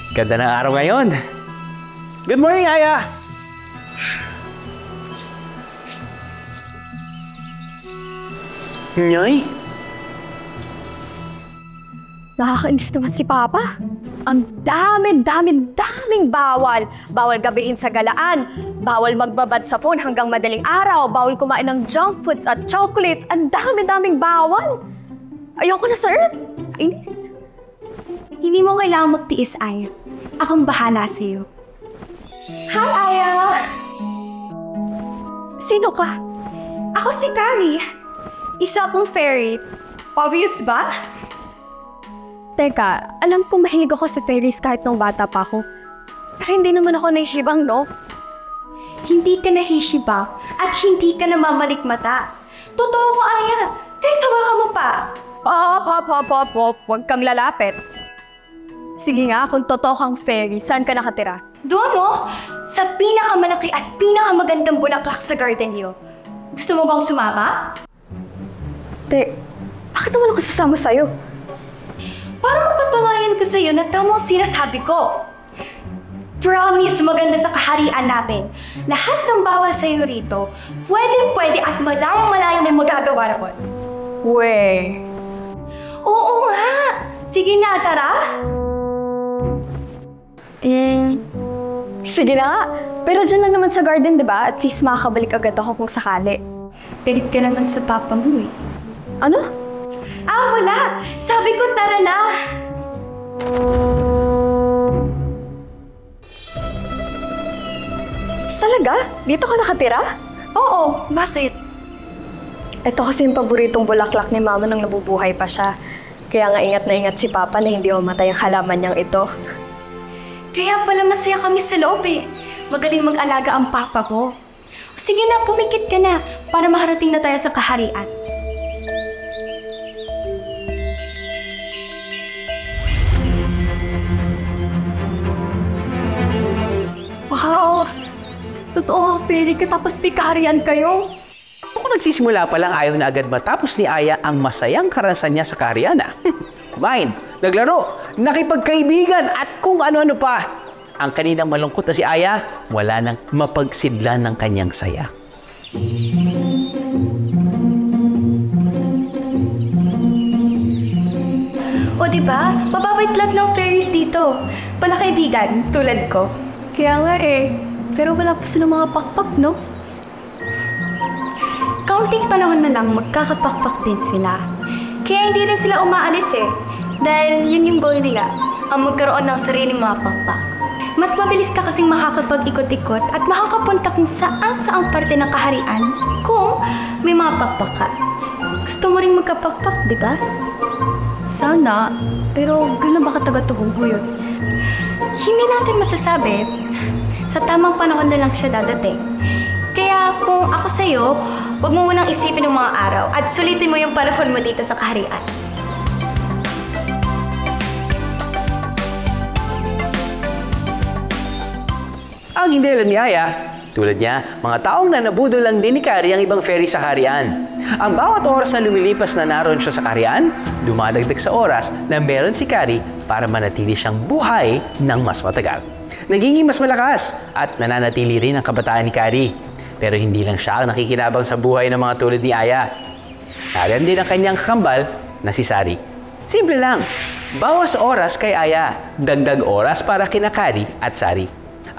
Ganda ng araw ngayon. Good morning, Aya! Nyoy? Nakakainis naman si Papa. Ang daming bawal. Bawal gabihin sa galaan. Bawal magbabad sa phone hanggang madaling araw. Bawal kumain ng junk foods at chocolates. Ang daming bawal. Ayoko na, sir. Inis. Hindi mo kailangang magtiis, Aya. Akong bahala sa'yo. Hi, Aya! Sino ka? Ako si Carrie. Isa akong fairy. Obvious ba? Teka, alam kong mahilig ako sa fairies kahit nung bata pa ako. Pero hindi naman ako nahihibang, no? Hindi ka nahihibang at hindi ka namamalikmata. Totoo ko, Aya. Kahit hawakan mo pa. Hop. Huwag kang lalapit. Sige nga, kung totoo kang fairy, saan ka nakatira? Doon, no? Sa pinakamalaki at pinakamagandang bulaklak sa garden niyo. Gusto mo bang sumama? Bakit naman ako sasama sa'yo? Para mapatunayan ko sa'yo na tama ang sinasabi ko. Promise maganda sa kaharian namin. Lahat ng bawal sa'yo rito, pwede at malayang may magagawa naman. Weh. Oo nga! Sige na, tara! Sige na nga. Pero dyan lang naman sa garden, di ba? At least makakabalik agad ako kung sakali. Galit ka naman sa papa mo eh. Ano? Wala! Sabi ko tara na! Talaga? Dito ka nakatira? Oo, bakit? Ito kasi yung paboritong bulaklak ni Mama nang nabubuhay pa siya. Kaya nga ingat na ingat si Papa na hindi mamatay ang halaman niyang ito. Kaya pala masaya kami sa loob eh. Magaling mag-alaga ang papa mo. Sige na, pumikit ka na para makarating na tayo sa kaharian. Wow! Totoo nga, fairy ka tapos may kaharian kayo. Kung nagsisimula pa lang, ayaw na agad matapos ni Aya ang masayang karanasan niya sa Kaharian. Kumain, naglaro, nakipagkaibigan at kung ano-ano pa. Ang kaninang malungkot na si Aya, wala nang mapagsidlan ng kanyang saya. O diba, mababait lang ng fairies dito. Palakaibigan, tulad ko. Kaya nga eh. Pero wala pa silang mga pakpak, no? Kaunting panahon na lang, magkakapakpak din sila. Kaya hindi rin sila umaalis eh. Dahil yun yung goal nila, ang magkaroon ng sariling mga pakpak. Mas mabilis ka kasing makakapag-ikot-ikot at makakapunta kung saang parte ng kaharian kung may mga pakpak ka. Gusto mo rin magkapakpak, di ba? Sana. Pero gano'n ba kataga-tuhog mo yun? Hindi natin masasabi. Sa tamang panahon na lang siya dadating. Kaya kung ako sa'yo, huwag mo munang isipin ng mga araw at sulitin mo yung panahon mo dito sa kaharian. Ang hindi alam ni Aya, tulad niya, mga taong nanabudol lang din ni Carrie ang ibang fairy sa Kaharian. Ang bawat oras na lumilipas na naroon siya sa Kaharian, dumadagdag sa oras na meron si Carrie para manatili siyang buhay ng mas matagal. Nagiging mas malakas at nananatili rin ang kabataan ni Carrie. Pero hindi lang siya ang nakikinabang sa buhay ng mga tulad ni Aya. Nariyan din ang kanyang kakambal na si Sari. Simple lang, bawas oras kay Aya, dagdag oras para kina Carrie at Sari.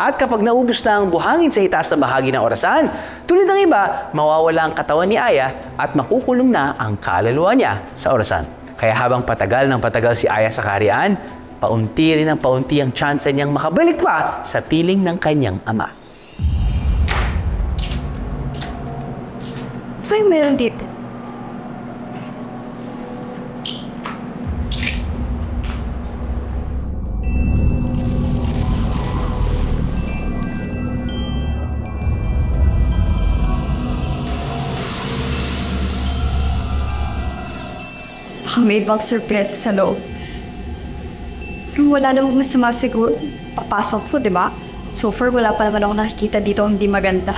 At kapag naubos na ang buhangin sa itaas na bahagi ng orasan, tulad ng iba, mawawala ang katawan ni Aya at makukulong na ang kaluluwa niya sa orasan. Kaya habang patagal ng patagal si Aya sa kaharian, paunti rin ang paunti ang tsansa niyang makabalik pa sa piling ng kanyang ama. So yung meron dito? Baka may ibang surprise sa loob. Pero wala namang masama siguro. Papasok po, di ba? So far, wala pa naman ako nakikita dito hindi maganda.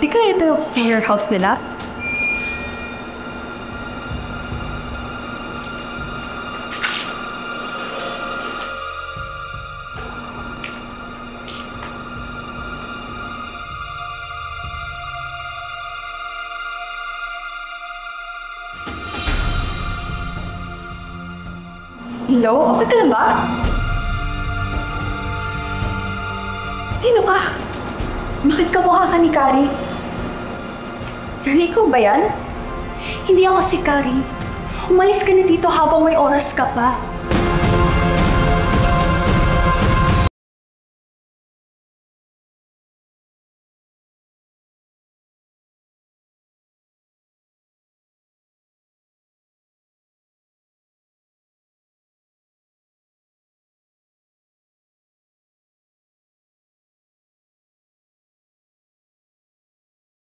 Di kaya ito yung warehouse nila? Hello? Saan ka na ba? Sino ka? Bakit kamukha ka ni Kari? Kari, ikaw ba yan? Hindi ako si Kari. Umalis ka na dito habang may oras ka pa.